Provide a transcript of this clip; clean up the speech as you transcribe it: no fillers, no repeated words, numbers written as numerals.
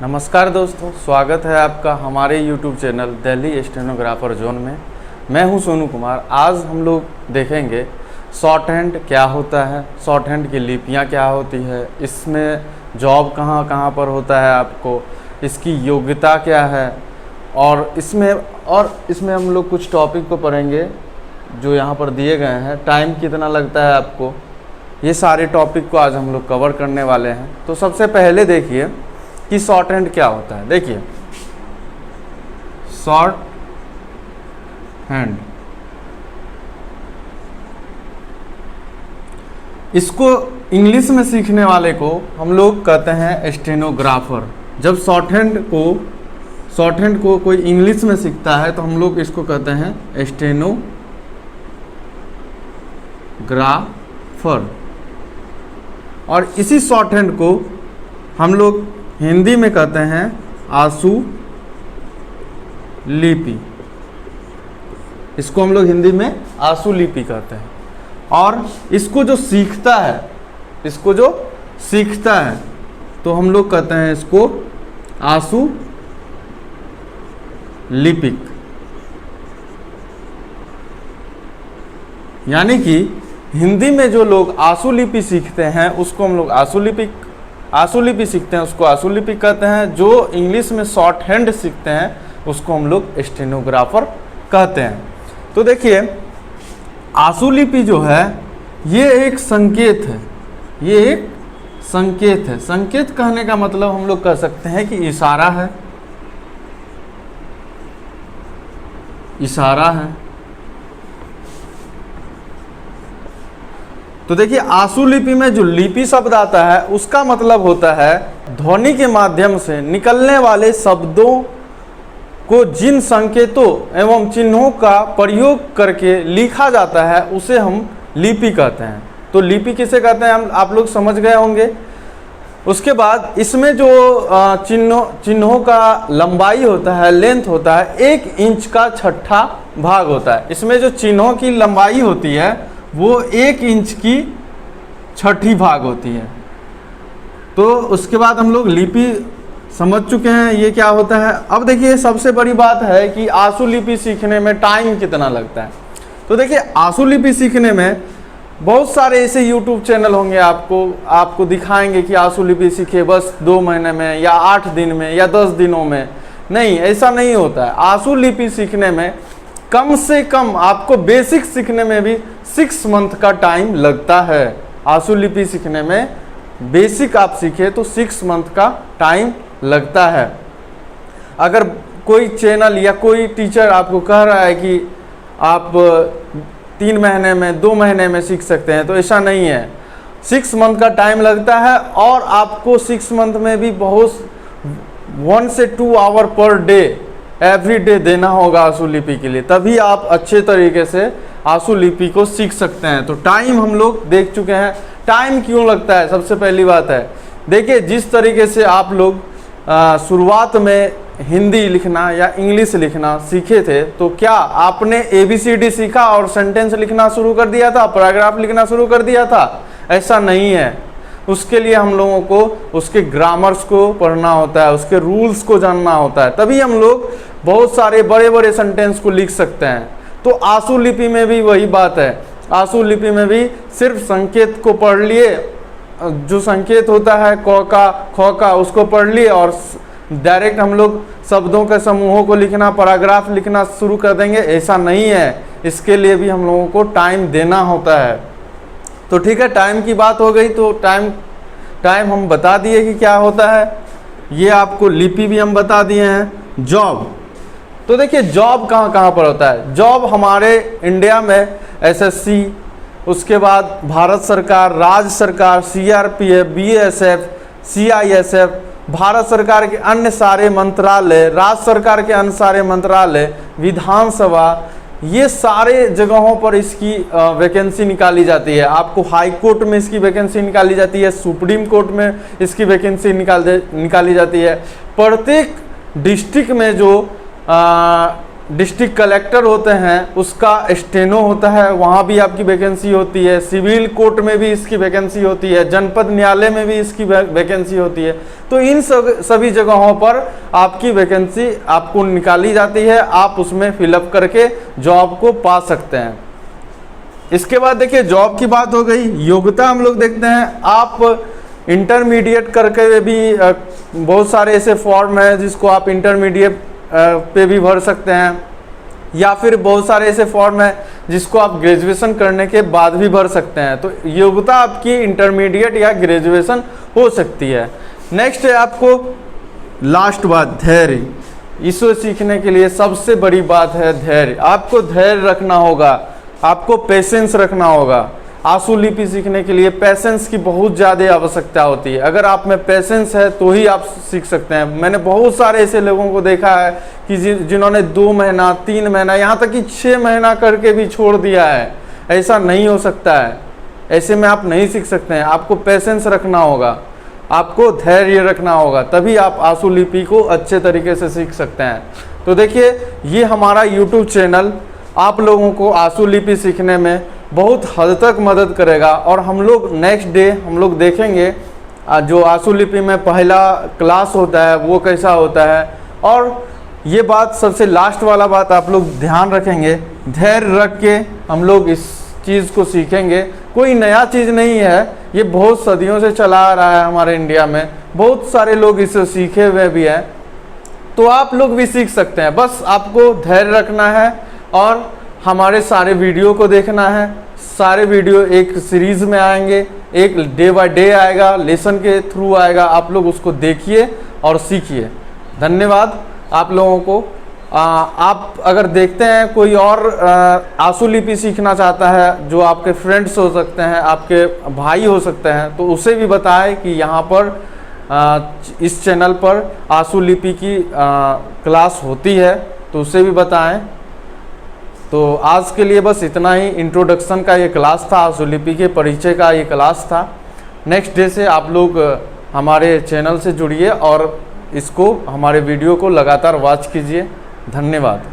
नमस्कार दोस्तों, स्वागत है आपका हमारे YouTube channel Delhi stenographer zone में। मैं हूं सोनू कुमार। आज हम लोग देखेंगे शॉर्ट हैंड क्या होता है, शॉर्ट हैंड की लिपियां क्या होती है, इसमें जॉब कहां कहां पर होता है, आपको इसकी योग्यता क्या है, और इसमें हम लोग कुछ टॉपिक को पढ़ेंगे जो यहाँ पर दिए गए हैं। टाइम कितना लगता है आपको, ये सारे टॉपिक को आज हम लोग कवर करने वाले हैं। तो सबसे पहले देखिए कि शॉर्ट हैंड क्या होता है। देखिए शॉर्ट हैंड, इसको इंग्लिश में सीखने वाले को हम लोग कहते हैं स्टेनोग्राफर। जब शॉर्ट हैंड को कोई इंग्लिश में सीखता है तो हम लोग इसको कहते हैं स्टेनोग्राफर। और इसी शॉर्ट हैंड को हम लोग हिंदी में कहते हैं आशु लिपि। इसको हम लोग हिंदी में आशु लिपि कहते हैं। और इसको जो सीखता है तो हम लोग कहते हैं इसको आशु लिपिक। यानी कि हिंदी में जो लोग आशु लिपि सीखते हैं उसको हम लोग आशु लिपि सीखते हैं, उसको आशु लिपि कहते हैं। जो इंग्लिश में शॉर्ट हैंड सीखते हैं उसको हम लोग स्टेनोग्राफर कहते हैं। तो देखिए आशु लिपि जो है ये एक संकेत है। संकेत कहने का मतलब हम लोग कह सकते हैं कि इशारा है। तो देखिए आशु लिपि में जो लिपि शब्द आता है उसका मतलब होता है ध्वनि के माध्यम से निकलने वाले शब्दों को जिन संकेतों एवं चिन्हों का प्रयोग करके लिखा जाता है उसे हम लिपि कहते हैं। तो लिपि किसे कहते हैं हम आप लोग समझ गए होंगे। उसके बाद इसमें जो चिन्हों का लंबाई होता है, लेंथ होता है, 1 इंच का 6ठा भाग होता है। इसमें जो चिन्हों की लंबाई होती है वो 1 इंच की 6ठी भाग होती है। तो उसके बाद हम लोग लिपि समझ चुके हैं ये क्या होता है। अब देखिए सबसे बड़ी बात है कि आशु लिपि सीखने में टाइम कितना लगता है। तो देखिए आशु लिपि सीखने में बहुत सारे ऐसे YouTube चैनल होंगे आपको दिखाएंगे कि आशु लिपि सीखे बस 2 महीने में या 8 दिन में या 10 दिनों में। नहीं, ऐसा नहीं होता है। आशु लिपि सीखने में कम से कम आपको बेसिक सीखने में भी 6 मंथ का टाइम लगता है। आशु लिपि सीखने में बेसिक आप सीखे तो 6 मंथ का टाइम लगता है। अगर कोई चैनल या कोई टीचर आपको कह रहा है कि आप 3 महीने में 2 महीने में सीख सकते हैं, तो ऐसा नहीं है। 6 मंथ का टाइम लगता है और आपको 6 मंथ में भी बहुत 1 से 2 our per day every day देना होगा आशु लिपि के लिए, तभी आप अच्छे तरीके से आशु लिपि को सीख सकते हैं। तो टाइम हम लोग देख चुके हैं। टाइम क्यों लगता है, सबसे पहली बात है देखिए जिस तरीके से आप लोग शुरुआत में हिंदी लिखना या इंग्लिश लिखना सीखे थे तो क्या आपने ABCD सीखा और सेंटेंस लिखना शुरू कर दिया था, पैराग्राफ लिखना शुरू कर दिया था? ऐसा नहीं है। उसके लिए हम लोगों को उसके ग्रामर्स को पढ़ना होता है, उसके रूल्स को जानना होता है, तभी हम लोग बहुत सारे बड़े बड़े सेंटेंस को लिख सकते हैं। तो आशु लिपि में भी वही बात है। आशु लिपि में भी सिर्फ संकेत को पढ़ लिए, जो संकेत होता है क का ख का उसको पढ़ लिए और डायरेक्ट हम लोग शब्दों के समूहों को लिखना, पैराग्राफ लिखना शुरू कर देंगे, ऐसा नहीं है। इसके लिए भी हम लोगों को टाइम देना होता है। तो ठीक है, टाइम की बात हो गई तो टाइम हम बता दिए कि क्या होता है। ये आपको लिपि भी हम बता दिए हैं। जॉब, तो देखिए जॉब कहाँ कहाँ पर होता है। जॉब हमारे इंडिया में SSC, उसके बाद भारत सरकार, राज्य सरकार, CRPF, BSF, CISF, भारत सरकार के अन्य सारे मंत्रालय, राज्य सरकार के अन्य सारे मंत्रालय, विधानसभा, ये सारे जगहों पर इसकी वैकेंसी निकाली जाती है। आपको हाई कोर्ट में इसकी वैकेंसी निकाली जाती है, सुप्रीम कोर्ट में इसकी वैकेंसी निकाली जाती है। प्रत्येक डिस्ट्रिक्ट में जो डिस्ट्रिक्ट कलेक्टर होते हैं उसका स्टेनो होता है, वहाँ भी आपकी वैकेंसी होती है। सिविल कोर्ट में भी इसकी वैकेंसी होती है, जनपद न्यायालय में भी इसकी वैकेंसी होती है। तो इन सभी जगहों पर आपकी वैकेंसी आपको निकाली जाती है, आप उसमें फिलअप करके जॉब को पा सकते हैं। इसके बाद देखिए जॉब की बात हो गई। योग्यता हम लोग देखते हैं, आप इंटरमीडिएट करके भी बहुत सारे ऐसे फॉर्म हैं जिसको आप इंटरमीडिएट पे भी भर सकते हैं, या फिर बहुत सारे ऐसे फॉर्म हैं जिसको आप ग्रेजुएशन करने के बाद भी भर सकते हैं। तो योग्यता आपकी इंटरमीडिएट या ग्रेजुएशन हो सकती है। नेक्स्ट है आपको लास्ट बात, धैर्य। इसे सीखने के लिए सबसे बड़ी बात है धैर्य। आपको धैर्य रखना होगा, आपको पेशेंस रखना होगा। आंसू लिपि सीखने के लिए पेशेंस की बहुत ज़्यादा आवश्यकता होती है। अगर आप में पेशेंस है तो ही आप सीख सकते हैं। मैंने बहुत सारे ऐसे लोगों को देखा है कि जिन्होंने 2 महीना 3 महीना यहाँ तक कि 6 महीना करके भी छोड़ दिया है। ऐसा नहीं हो सकता है, ऐसे में आप नहीं सीख सकते हैं। आपको पेशेंस रखना होगा, आपको धैर्य रखना होगा, तभी आप आंसू लिपि को अच्छे तरीके से सीख सकते हैं। तो देखिए ये हमारा यूट्यूब चैनल आप लोगों को आंसू लिपि सीखने में बहुत हद तक मदद करेगा। और हम लोग नेक्स्ट डे हम लोग देखेंगे जो आंसू लिपि में पहला क्लास होता है वो कैसा होता है। और ये बात सबसे लास्ट वाला बात आप लोग ध्यान रखेंगे, धैर्य रख के हम लोग इस चीज़ को सीखेंगे। कोई नया चीज़ नहीं है, ये बहुत सदियों से चला आ रहा है हमारे इंडिया में, बहुत सारे लोग इसे सीखे हुए भी हैं। तो आप लोग भी सीख सकते हैं, बस आपको धैर्य रखना है और हमारे सारे वीडियो को देखना है। सारे वीडियो एक सीरीज़ में आएंगे, एक डे बाय डे आएगा, लेसन के थ्रू आएगा। आप लोग उसको देखिए और सीखिए। धन्यवाद आप लोगों को। आप अगर देखते हैं कोई और आंसू लिपि सीखना चाहता है, जो आपके फ्रेंड्स हो सकते हैं, आपके भाई हो सकते हैं, तो उसे भी बताएं कि यहाँ पर इस चैनल पर आंसू लिपि की क्लास होती है, तो उसे भी बताएं। तो आज के लिए बस इतना ही। इंट्रोडक्शन का ये क्लास था, आंसू लिपि के परिचय का ये क्लास था। नेक्स्ट डे से आप लोग हमारे चैनल से जुड़िए और इसको हमारे वीडियो को लगातार वॉच कीजिए। धन्यवाद।